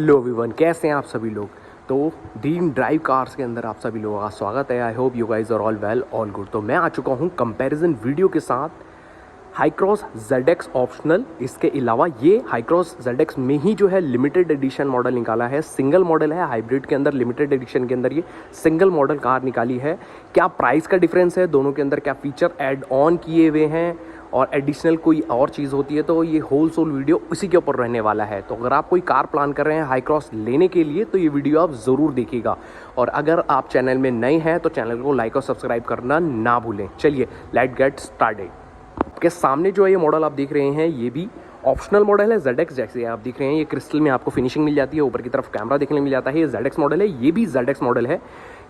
Hello everyone, कैसे हैं आप सभी लोग। तो ड्रीम ड्राइव कार्स के अंदर आप सभी लोगों का स्वागत है। I hope you guys are all well all good. तो मैं आ चुका हूं कंपैरिजन वीडियो के साथ हाईक्रॉस ZX ऑप्शनल। इसके अलावा ये हाईक्रॉस ZX में ही जो है लिमिटेड एडिशन मॉडल निकाला है। सिंगल मॉडल है हाइब्रिड के अंदर, लिमिटेड एडिशन के अंदर ये सिंगल मॉडल कार निकाली है। क्या प्राइस का डिफरेंस है दोनों के अंदर, क्या फीचर ऐड ऑन किए हुए हैं और एडिशनल कोई और चीज़ होती है, तो ये होल सोल वीडियो इसी के ऊपर रहने वाला है। तो अगर आप कोई कार प्लान कर रहे हैं हाई क्रॉस लेने के लिए तो ये वीडियो आप ज़रूर देखिएगा। और अगर आप चैनल में नए हैं तो चैनल को लाइक और सब्सक्राइब करना ना भूलें। चलिए लेट गेट स्टार्टेड। आपके सामने जो है ये मॉडल आप देख रहे हैं, ये भी ऑप्शनल मॉडल है ZX। जैसे आप देख रहे हैं ये क्रिस्टल में आपको फिनिशिंग मिल जाती है, ऊपर की तरफ कैमरा देखने मिल जाता है। ये ZX मॉडल है, ये भी ZX मॉडल है।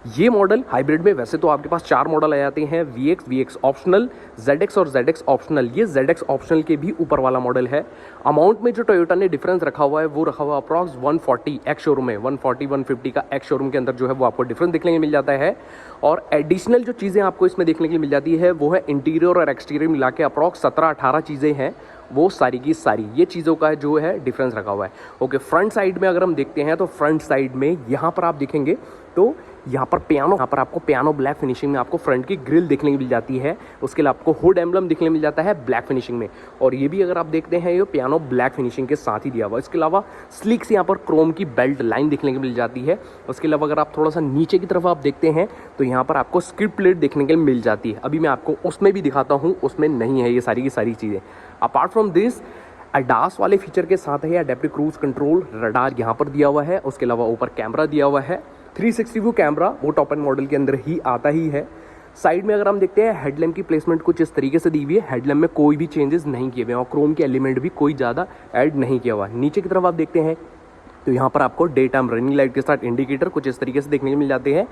ये मॉडल हाइब्रिड में वैसे तो आपके पास 4 मॉडल आ जाते हैं, VX ऑप्शनल, ZX और ZX ऑप्शनल। ये ZX ऑप्शनल के भी ऊपर वाला मॉडल है। अमाउंट में जो टोयोटा ने डिफरेंस रखा हुआ है वो रखा हुआ अप्रॉक्स 140 एक्स शोरूम में, 140-150 का एक्स शोरूम के अंदर जो है वो आपको डिफरेंस देखने को मिल जाता है। और एडिशनल जो चीज़ें आपको इसमें देखने के लिए मिल जाती है वो है इंटीरियर और एक्सटीरियर मिला के अप्रॉक्स 17-18 चीज़ें हैं, वो सारी की सारी ये चीज़ों का जो है डिफरेंस रखा हुआ है। ओके, फ्रंट साइड में अगर हम देखते हैं तो फ्रंट साइड में यहाँ पर आप देखेंगे तो यहाँ पर आपको पियानो ब्लैक फिनिशिंग में आपको फ्रंट की ग्रिल देखने को मिल जाती है। उसके अलावा आपको हुड एम्बलम देखने को मिल जाता है ब्लैक फिनिशिंग में, और ये भी अगर आप देखते हैं ये पियानो ब्लैक फिनिशिंग के साथ ही दिया हुआ है। इसके अलावा स्लीक से यहाँ पर क्रोम की बेल्ट लाइन देखने को मिल जाती है। उसके अलावा अगर आप थोड़ा सा नीचे की तरफ आप देखते हैं तो यहाँ पर आपको स्किड प्लेट देखने के लिए मिल जाती है। अभी मैं आपको उसमें भी दिखाता हूँ, उसमें नहीं है ये सारी की सारी चीज़ें। अपार्ट फ्रॉम दिस अडास वाले फीचर के साथ है अडेप्टिव क्रूज कंट्रोल, रडार यहाँ पर दिया हुआ है। उसके अलावा ऊपर कैमरा दिया हुआ है, 360 व्यू कैमरा, वो टॉप एंड मॉडल के अंदर ही आता ही है। साइड में अगर हम देखते हैं हेडलैम्प की प्लेसमेंट कुछ इस तरीके से दी हुई है। हेडलैम्प में कोई भी चेंजेस नहीं किए हुए हैं और क्रोम के एलिमेंट भी कोई ज़्यादा ऐड नहीं किया हुआ। नीचे की तरफ आप देखते हैं तो यहाँ पर आपको डे टाइम रनिंग लाइट के साथ इंडिकेटर कुछ इस तरीके से देखने को मिल जाते हैं।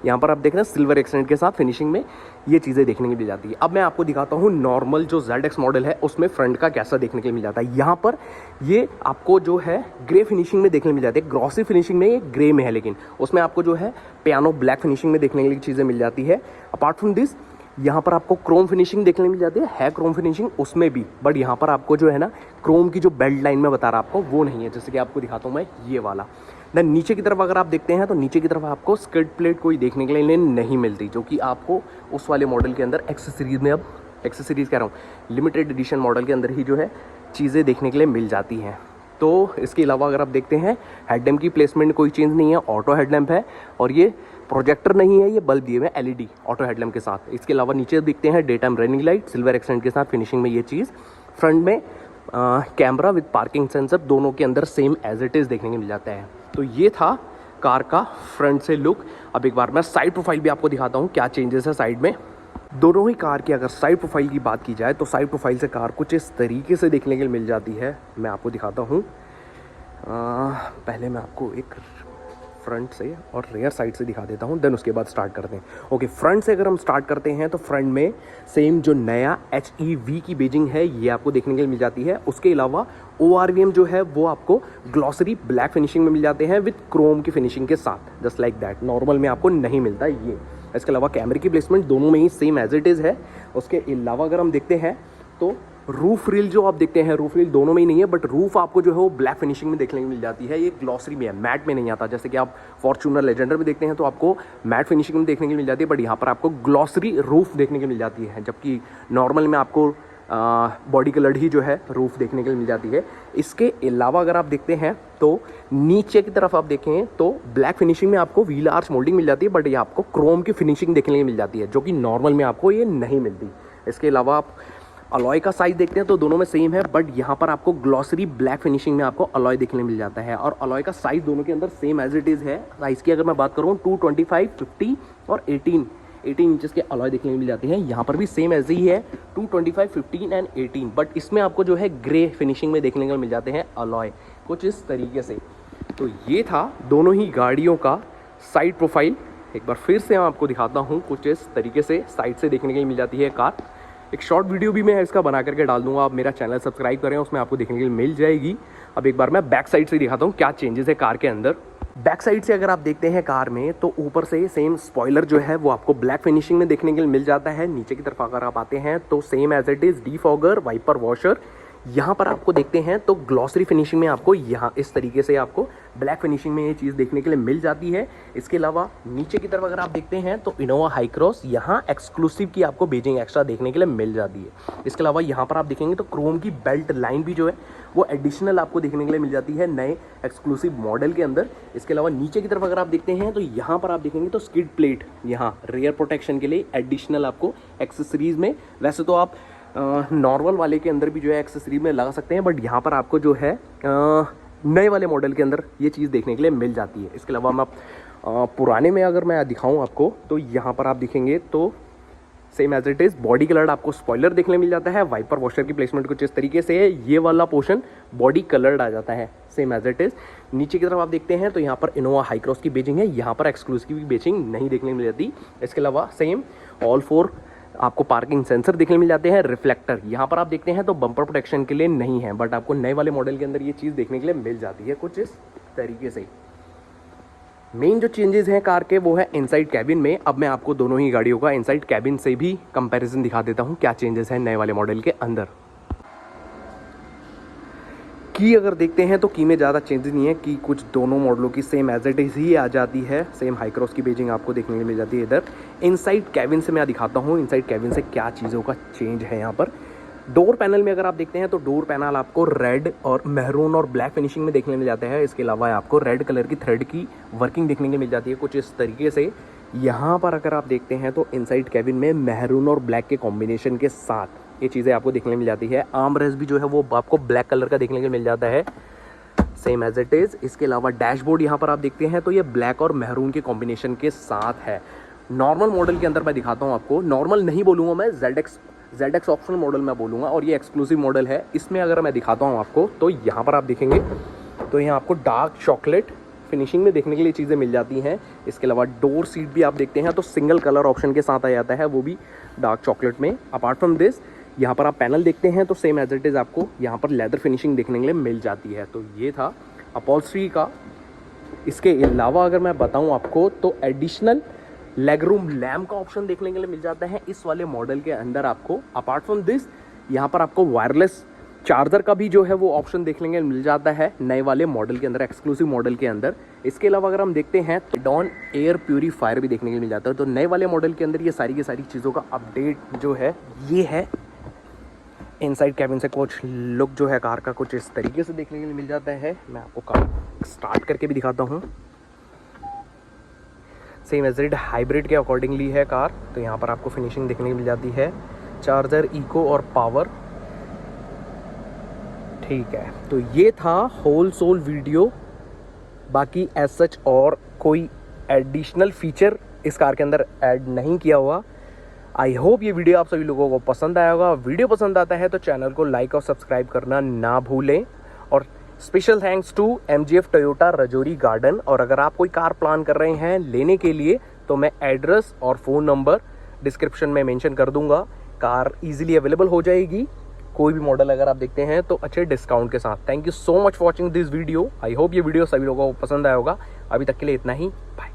यहाँ पर आप देख रहे हैं सिल्वर एक्सेंट के साथ फिनिशिंग में ये चीज़ें देखने को मिल जाती है। अब मैं आपको दिखाता हूँ नॉर्मल जो ZX मॉडल है उसमें फ्रंट का कैसा देखने को मिल जाता है। यहाँ पर ये आपको जो है ग्रे फिनिशिंग में देखने को मिल जाती है। ग्रॉसी फिनिशिंग में ये ग्रे में है, लेकिन उसमें आपको जो है पियानो ब्लैक फिनिशिंग में देखने के लिए चीज़ें मिल जाती है। अपार्ट फ्रॉम दिस यहाँ पर आपको क्रोम फिनिशिंग देखने मिल जाती है क्रोम फिनिशिंग उसमें भी, बट यहाँ पर आपको जो है ना क्रोम की जो बेल्ट लाइन में बता रहा आपको वो नहीं है, जैसे कि आपको दिखाता हूँ मैं ये वाला। देन नीचे की तरफ अगर आप देखते हैं तो नीचे की तरफ आपको स्किड प्लेट कोई देखने के लिए नहीं मिलती, जो कि आपको उस वाले मॉडल के अंदर एक्सेसरीज में, अब एक्सेसरीज कह रहा हूँ लिमिटेड एडिशन मॉडल के अंदर ही जो है चीज़ें देखने के लिए मिल जाती हैं। तो इसके अलावा अगर आप देखते हैं हेडलैम्प की प्लेसमेंट कोई चेंज नहीं है, ऑटो हेडलैम्प है, और ये प्रोजेक्टर नहीं है, ये बल्ब दिए हुए हैं LED ऑटो हेडलैम्प के साथ। इसके अलावा नीचे देखते हैं day time running light silver accent के साथ फिनिशिंग में ये चीज़। फ्रंट में कैमरा विद पार्किंग सेंसर दोनों के अंदर सेम एज इट इज़ देखने को मिल जाता है। तो ये था कार का फ्रंट से लुक। अब एक बार मैं साइड प्रोफाइल भी आपको दिखाता हूँ क्या चेंजेस है साइड में। दोनों ही कार की अगर साइड प्रोफाइल की बात की जाए तो साइड प्रोफाइल से कार कुछ इस तरीके से देखने के लिए मिल जाती है। मैं आपको दिखाता हूँ। पहले मैं आपको एक फ्रंट से और रियर साइड से दिखा देता हूँ, देन उसके बाद स्टार्ट करते हैं। ओके, फ्रंट से अगर हम स्टार्ट करते हैं तो फ्रंट में सेम जो नया HEV की बेजिंग है ये आपको देखने के लिए मिल जाती है। उसके अलावा ORVM जो है वो आपको ग्लॉसरी ब्लैक फिनिशिंग में मिल जाते हैं विद क्रोम की फिनिशिंग के साथ, जस्ट लाइक दैट। नॉर्मल में आपको नहीं मिलता ये। इसके अलावा कैमरे की प्लेसमेंट दोनों में ही सेम एज इट इज़ है। उसके अलावा अगर हम देखते हैं तो रूफ रिल जो आप देखते हैं, रूफ रिल दोनों में ही नहीं है, बट रूफ आपको जो है वो ब्लैक फिनिशिंग में देखने को मिल जाती है। ये ग्लॉसरी में है, मैट में नहीं आता। जैसे कि आप फॉर्च्यूनर लेजेंडर में देखते हैं तो आपको मैट फिनिशिंग में देखने को मिल जाती है, बट यहाँ पर आपको ग्लॉसरी रूफ देखने को मिल जाती है, जबकि नॉर्मल में आपको बॉडी कलर्ड ही जो है रूफ देखने के लिए मिल जाती है। इसके अलावा अगर आप देखते हैं तो नीचे की तरफ आप देखें तो ब्लैक फिनिशिंग में आपको व्हील आर्च मोल्डिंग मिल जाती है, बट ये आपको क्रोम की फिनिशिंग देखने के लिए मिल जाती है, जो कि नॉर्मल में आपको ये नहीं मिलती। इसके अलावा आप अलॉय का साइज देखते हैं तो दोनों में सेम है, बट यहाँ पर आपको ग्लॉसरी ब्लैक फिनिशिंग में आपको अलॉय देखने मिल जाता है, और अलॉय का साइज दोनों के अंदर सेम एज इट इज़ है। साइज़ की अगर मैं बात करूँ 225, 50 और 18 इंचेस के अलॉय देखने को मिल जाती है। यहाँ पर भी सेम ऐसे ही है 225, 15 एंड 18, बट इसमें आपको जो है ग्रे फिनिशिंग में देखने को मिल जाते हैं अलॉय कुछ इस तरीके से। तो ये था दोनों ही गाड़ियों का साइड प्रोफाइल। एक बार फिर से मैं आपको दिखाता हूँ कुछ इस तरीके से साइड से देखने के लिए मिल जाती है कार। एक शॉर्ट वीडियो भी मैं इसका बना करके डाल दूंगा, आप मेरा चैनल सब्सक्राइब करें, उसमें आपको देखने के लिए मिल जाएगी। अब एक बार मैं बैक साइड से दिखाता हूँ क्या चेंजेस है कार के अंदर। बैक साइड से अगर आप देखते हैं कार में तो ऊपर से सेम स्पॉइलर जो है वो आपको ब्लैक फिनिशिंग में देखने के लिए मिल जाता है। नीचे की तरफ अगर आप आते हैं तो same as it is defogger, wiper washer, यहाँ पर आपको देखते हैं तो ग्लॉसरी फिनिशिंग में आपको यहाँ इस तरीके से आपको ब्लैक फिनिशिंग में ये चीज़ देखने के लिए मिल जाती है। इसके अलावा नीचे की तरफ अगर आप देखते हैं तो इनोवा हाई क्रॉस यहाँ एक्सक्लूसिव की आपको बेजिंग एक्स्ट्रा देखने के लिए मिल जाती है। इसके अलावा यहाँ पर आप देखेंगे तो क्रोम की बेल्ट लाइन भी जो है वो एडिशनल आपको देखने के लिए मिल जाती है नए एक्सक्लूसिव मॉडल के अंदर। इसके अलावा नीचे की तरफ अगर आप देखते हैं तो यहाँ पर आप देखेंगे तो स्किड प्लेट यहाँ रेयर प्रोटेक्शन के लिए एडिशनल आपको एक्सेसरीज में, वैसे तो आप नॉर्मल वाले के अंदर भी जो है एक्सेसरी में लगा सकते हैं, बट यहाँ पर आपको जो है नए वाले मॉडल के अंदर ये चीज़ देखने के लिए मिल जाती है। इसके अलावा मैं पुराने में अगर मैं दिखाऊं आपको तो यहाँ पर आप दिखेंगे तो same as it is body coloured आपको स्पॉइलर देखने मिल जाता है। वाइपर वॉशर की प्लेसमेंट कुछ इस तरीके से है, ये वाला पोर्शन बॉडी कलर्ड आ जाता है सेम एज इट इज़। नीचे की तरफ आप देखते हैं तो यहाँ पर इनोवा हाई क्रॉस की बेजिंग है, यहाँ पर एक्सक्लूसिव की बेजिंग नहीं देखने मिल जाती। इसके अलावा सेम ऑल फोर आपको पार्किंग सेंसर देखने मिल जाते हैं। रिफ्लेक्टर यहाँ पर आप देखते हैं तो बम्पर प्रोटेक्शन के लिए नहीं है, बट आपको नए वाले मॉडल के अंदर ये चीज़ देखने के लिए मिल जाती है कुछ इस तरीके से। मेन जो चेंजेस हैं कार के वो है इनसाइड कैबिन में। अब मैं आपको दोनों ही गाड़ियों का इनसाइड कैबिन से भी कंपैरिजन दिखा देता हूँ क्या चेंजेस हैं नए वाले मॉडल के अंदर। की अगर देखते हैं तो की में ज़्यादा चेंजेस नहीं है, की कुछ दोनों मॉडलों की सेम एज इट इज़ ही आ जाती है। सेम हाई क्रॉस की बेजिंग आपको देखने को मिल जाती है इधर। इनसाइड कैबिन से मैं दिखाता हूँ इनसाइड कैबिन से क्या चीज़ों का चेंज है यहाँ पर। डोर पैनल में अगर आप देखते हैं तो डोर पैनल आपको रेड और मैरून और ब्लैक फिनिशिंग में देखने मिल जाता है। इसके अलावा आपको रेड कलर की थ्रेड की वर्किंग देखने को मिल जाती है कुछ इस तरीके से। यहाँ पर अगर आप देखते हैं तो इनसाइड कैबिन में मैरून और ब्लैक के कॉम्बिनेशन के साथ ये चीज़ें आपको देखने मिल जाती है। आर्म रेस्ट भी जो है वो आपको ब्लैक कलर का देखने को मिल जाता है सेम एज इट इज़। इसके अलावा डैशबोर्ड यहाँ पर आप देखते हैं तो ये ब्लैक और मैरून के कॉम्बिनेशन के साथ है। नॉर्मल मॉडल के अंदर मैं दिखाता हूँ आपको, नॉर्मल नहीं बोलूँगा मैं, ZX ऑप्शनल मॉडल मैं बोलूँगा, और ये एक्सक्लूसिव मॉडल है। इसमें अगर मैं दिखाता हूँ आपको तो यहाँ पर आप देखेंगे तो यहाँ आपको डार्क चॉकलेट फिनिशिंग में देखने के लिए चीज़ें मिल जाती हैं। इसके अलावा डोर सीट भी आप देखते हैं तो सिंगल कलर ऑप्शन के साथ आ जाता है, वो भी डार्क चॉकलेट में। अपार्ट फ्रॉम दिस यहाँ पर आप पैनल देखते हैं तो सेम एज इट इज़ आपको यहाँ पर लेदर फिनिशिंग देखने के लिए मिल जाती है। तो ये था अपॉल्स्ट्री का। इसके अलावा अगर मैं बताऊँ आपको तो एडिशनल लेग रूम लैम्प का ऑप्शन देखने के लिए मिल जाता है इस वाले मॉडल के अंदर आपको। अपार्ट फ्रॉम दिस यहाँ पर आपको वायरलेस चार्जर का भी जो है वो ऑप्शन देखने के लिए मिल जाता है नए वाले मॉडल के अंदर, एक्सक्लूसिव मॉडल के अंदर। इसके अलावा अगर हम देखते हैं तो डॉन एयर प्यूरीफायर भी देखने के लिए मिल जाता है। तो नए वाले मॉडल के अंदर ये सारी की सारी चीज़ों का अपडेट जो है ये है। इनसाइड कैबिन से कुछ लुक जो है कार का कुछ इस तरीके से देखने के लिए मिल जाता है। मैं आपको कार स्टार्ट करके भी दिखाता हूँ। सेम एज इट हाइब्रिड के अकॉर्डिंगली है कार, तो यहाँ पर आपको फिनिशिंग देखने को मिल जाती है। चार्जर, इको और पावर, ठीक है। तो ये था होल सोल वीडियो। बाकी एज सच और कोई एडिशनल फीचर इस कार के अंदर ऐड नहीं किया हुआ। आई होप ये वीडियो आप सभी लोगों को पसंद आया होगा। वीडियो पसंद आता है तो चैनल को लाइक और सब्सक्राइब करना ना भूलें। और special thanks to MGF Toyota Rajouri garden. और अगर आप कोई कार प्लान कर रहे हैं लेने के लिए तो मैं एड्रेस और फ़ोन नंबर डिस्क्रिप्शन में मेंशन कर दूंगा। कार इजीली अवेलेबल हो जाएगी, कोई भी मॉडल अगर आप देखते हैं तो अच्छे डिस्काउंट के साथ। Thank you so much for watching this video. I hope ये वीडियो सभी लोगों को पसंद आया होगा। अभी तक के लिए इतना ही, बाय।